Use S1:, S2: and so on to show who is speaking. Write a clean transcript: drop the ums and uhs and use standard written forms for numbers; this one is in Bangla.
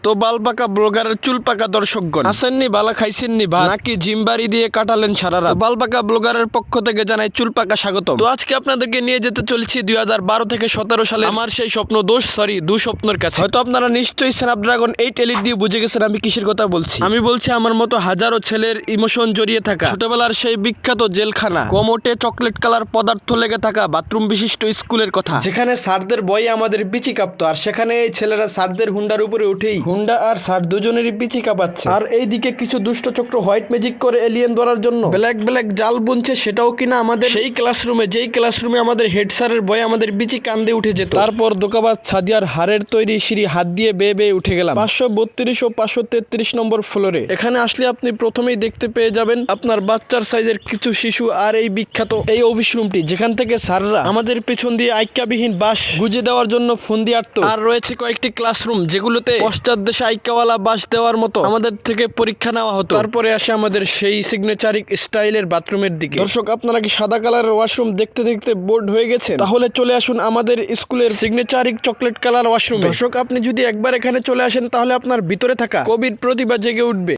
S1: তো বাল পাকা ব্লগারের চুল পাকা দর্শকগণ আসেননি বালা খাইছেননি ভাত নাকি জিমবাড়ি দিয়ে কাটালেন সারা রাত? বাল পাকা ব্লগারের পক্ষ থেকে জানাই চুল পাকা স্বাগতম। তো আজকে আপনাদেরকে নিয়ে যেতে চলেছি 2012 থেকে 17 সালে আমার সেই স্বপ্ন দুঃস্বপ্নের কাছে। হয়তো আপনারা নিশ্চয়ই স্ন্যাপড্রাগন 8 এলইডি দিয়ে বুঝে গেছেন আমি কিসের কথা বলছি। আমি বলছি আমার মতো হাজারো ছেলের ইমোশন জড়িয়ে থাকা ছোটবেলার সেই বিখ্যাত জেলখানা, কোমোটে চকলেট কালার পদার্থ লেগে থাকা বাথরুম বিশিষ্ট স্কুলের কথা, যেখানে স্যারদের বই আমাদের পিচি কাঁপতো, আর সেখানে এই ছেলেরা স্যারদের হুন্ডার উপরে উঠেই হুন্ডা আর স্যার দুজনেরই পিচি কাঁপাচ্ছে। আর এইদিকে কিছু দুষ্ট চক্র হোয়াইট ম্যাজিক করে এলিয়েন ধরার জন্য ব্ল্যাক জাল বুনছে, সেটাও কিনা আমাদের সেই ক্লাসরুমে, যেই ক্লাসরুমে আমাদের হেড স্যারের বই আমাদের পিচি কান্দে উঠে যেত। তারপর দোকাবাদ সাদিয়ার হাড়ের তৈরি সিঁড়ি হাত দিয়ে বেয়ে উঠে গেলাম 532 ও 533 নম্বর ফ্লোরে। এখানে আসলে আপনি প্রথমেই দেখতে পেয়ে যাবেন আপনার বাচ্চার সাইজের কিছু শিশু আর এই বিখ্যাত এই অফিস রুমটি, যেখান থেকে স্যাররা আমাদের পেছন দিয়ে আইক্যাবিহীন বাস গুজে দেওয়ার জন্য ফোন দিয়ে আটতো। আর রয়েছে কয়েকটি ক্লাসরুম যেগুলোতে পশ্চাৎ দেশে আইক্যাওয়ালা বাস দেওয়ার মতো আমাদের থেকে পরীক্ষা নেওয়া হতো। তারপরে আসে আমাদের সেই সিগনেচারিক স্টাইলের বাথরুমের দিকে। দর্শক, আপনারা কি সাদা কালারের ওয়াশরুম দেখতে দেখতে বোর্ড হয়ে গেছেন? তাহলে চলে আসুন আমাদের স্কুলের সিগনেচারিক চকলেট কালার ওয়াশরুমে। দর্শক, আপনি যদি একবার এখানে চলে আসেন তাহলে আপনার ভিতরে থাকা কবির প্রতিভা জেগে উঠবে।